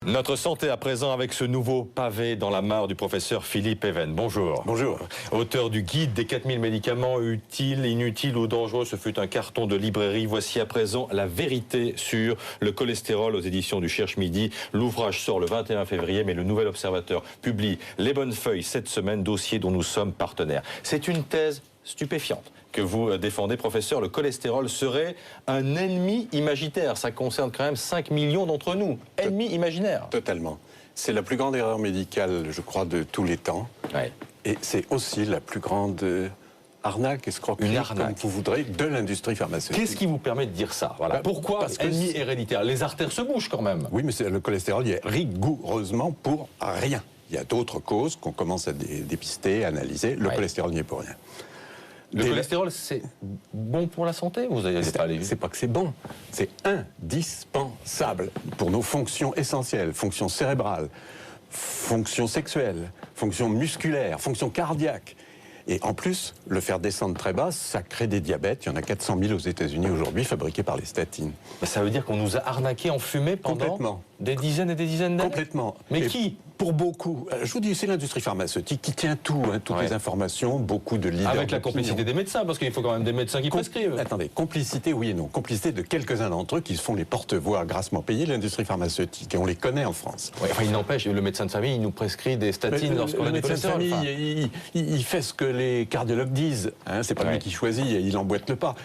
Notre santé à présent avec ce nouveau pavé dans la mare du professeur Philippe Even. Bonjour. Bonjour. Auteur du guide des 4000 médicaments utiles, inutiles ou dangereux. Ce fut un carton de librairie. Voici à présent la vérité sur le cholestérol aux éditions du Cherche Midi. L'ouvrage sort le 21 février, mais le Nouvel Observateur publie Les Bonnes Feuilles cette semaine, dossier dont nous sommes partenaires. C'est une thèse stupéfiante que vous défendez, professeur. Le cholestérol serait un ennemi imaginaire. Ça concerne quand même 5 millions d'entre nous. Ennemi imaginaire. Totalement. C'est la plus grande erreur médicale, je crois, de tous les temps. Ouais. Et c'est aussi la plus grande arnaque, escroquerie, comme vous voudrez, de l'industrie pharmaceutique. Qu'est-ce qui vous permet de dire ça? Voilà. Pourquoi parce que ennemi héréditaire? Les artères se bougent quand même. Oui, mais le cholestérol, il est rigoureusement pour rien. Il y a d'autres causes qu'on commence à dépister, à analyser. Le cholestérol n'y est pour rien. Le cholestérol, c'est bon pour la santé? Vous n'allez pas aller... C'est pas que c'est bon, c'est indispensable pour nos fonctions essentielles, fonctions cérébrales, fonctions sexuelles, fonctions musculaires, fonctions cardiaques. Et en plus, le faire descendre très bas, ça crée des diabètes. Il y en a 400 000 aux États-Unis aujourd'hui, fabriqués par les statines. Ça veut dire qu'on nous a arnaqués en fumée pendant des dizaines et des dizaines d'années? Complètement. Mais qui? Pour beaucoup. Je vous dis, c'est l'industrie pharmaceutique qui tient tout, toutes les informations, beaucoup de leaders. Avec la complicité des médecins, parce qu'il faut quand même des médecins qui prescrivent. Attendez, complicité, oui et non. Complicité de quelques-uns d'entre eux qui se font les porte-voix grassement payés de l'industrie pharmaceutique. Et on les connaît en France. Ouais, enfin, il n'empêche, le médecin de famille, il nous prescrit des statines lorsqu'on a du cholestérol. Le médecin de famille, il fait ce que les cardiologues disent. Hein, c'est pas lui qui choisit, il emboîte le pas.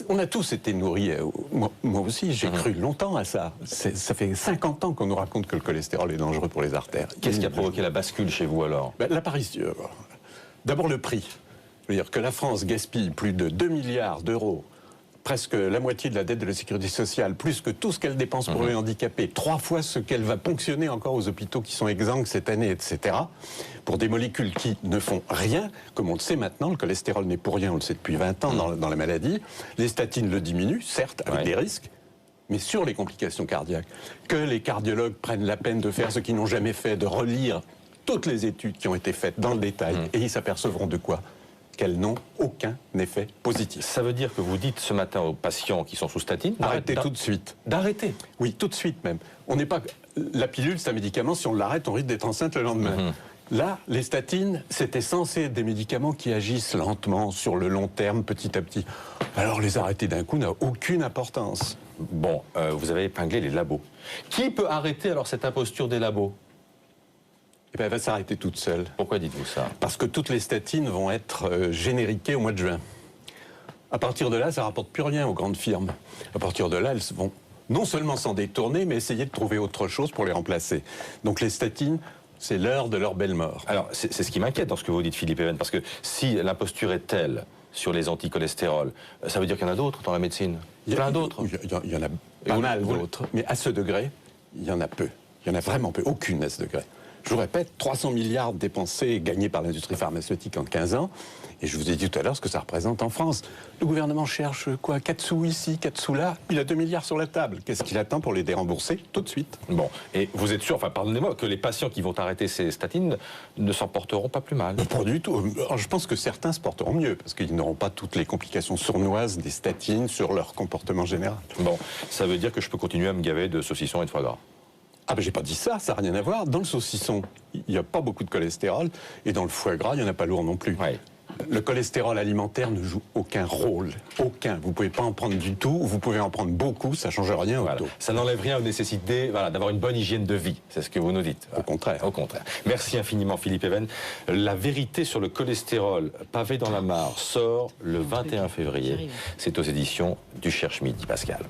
On a tous été nourris, moi aussi, j'ai cru longtemps à ça. Ça fait 50 ans qu'on nous raconte que le cholestérol est dangereux pour les artères. Qu'est-ce qui a provoqué la bascule chez vous alors? L'apparition. D'abord le prix. Je veux dire que la France gaspille plus de 2 milliards d'euros, presque la moitié de la dette de la sécurité sociale, plus que tout ce qu'elle dépense pour les handicapés, 3 fois ce qu'elle va ponctionner encore aux hôpitaux qui sont exsangues cette année, etc., pour des molécules qui ne font rien, comme on le sait maintenant, le cholestérol n'est pour rien, on le sait depuis 20 ans dans la maladie, les statines le diminuent, certes, avec des risques, mais sur les complications cardiaques, que les cardiologues prennent la peine de faire ce qu'ils n'ont jamais fait, de relire toutes les études qui ont été faites dans le détail, et ils s'apercevront de quoi? Qu'elles n'ont aucun effet positif. Ça veut dire que vous dites ce matin aux patients qui sont sous statine... Arrêtez tout de suite. D'arrêter? Oui, tout de suite même. On n'est pas... La pilule, c'est un médicament, si on l'arrête, on risque d'être enceinte le lendemain. Là, les statines, c'était censé être des médicaments qui agissent lentement, sur le long terme, petit à petit. Alors les arrêter d'un coup n'a aucune importance. Bon, vous avez épinglé les labos. Qui peut arrêter alors cette imposture des labos? Eh bien, elle va s'arrêter toute seule. Pourquoi dites-vous ça? Parce que toutes les statines vont être génériquées au mois de juin. À partir de là, ça ne rapporte plus rien aux grandes firmes. À partir de là, elles vont non seulement s'en détourner, mais essayer de trouver autre chose pour les remplacer. Donc les statines, c'est l'heure de leur belle mort. Alors, c'est ce qui m'inquiète dans ce que vous dites, Philippe Even, parce que si l'imposture est telle sur les anticholestérol, ça veut dire qu'il y en a d'autres dans la médecine? Plein d'autres? Il y en a pas mal d'autres, mais à ce degré, il y en a peu. Il y en a vraiment peu, aucune à ce degré. Je vous répète, 300 milliards dépensés et gagnés par l'industrie pharmaceutique en 15 ans. Et je vous ai dit tout à l'heure ce que ça représente en France. Le gouvernement cherche quoi? 4 sous ici, 4 sous là. Il a 2 milliards sur la table. Qu'est-ce qu'il attend pour les dérembourser tout de suite? Bon, et vous êtes sûr, enfin pardonnez-moi, que les patients qui vont arrêter ces statines ne s'en porteront pas plus mal? Pas du tout. Alors, je pense que certains se porteront mieux, parce qu'ils n'auront pas toutes les complications sournoises des statines sur leur comportement général. Bon, ça veut dire que je peux continuer à me gaver de saucissons et de foie gras? Ah ben j'ai pas dit ça, ça n'a rien à voir. Dans le saucisson, il n'y a pas beaucoup de cholestérol, et dans le foie gras, il n'y en a pas lourd non plus. Ouais. Le cholestérol alimentaire ne joue aucun rôle, aucun. Vous pouvez pas en prendre du tout, vous pouvez en prendre beaucoup, ça change rien au taux. Ça n'enlève rien aux nécessités d'avoir une bonne hygiène de vie, c'est ce que vous nous dites. Au contraire. Au contraire. Merci infiniment Philippe Even. La vérité sur le cholestérol pavé dans la mare sort le 21 février. C'est aux éditions du Cherche Midi, Pascal.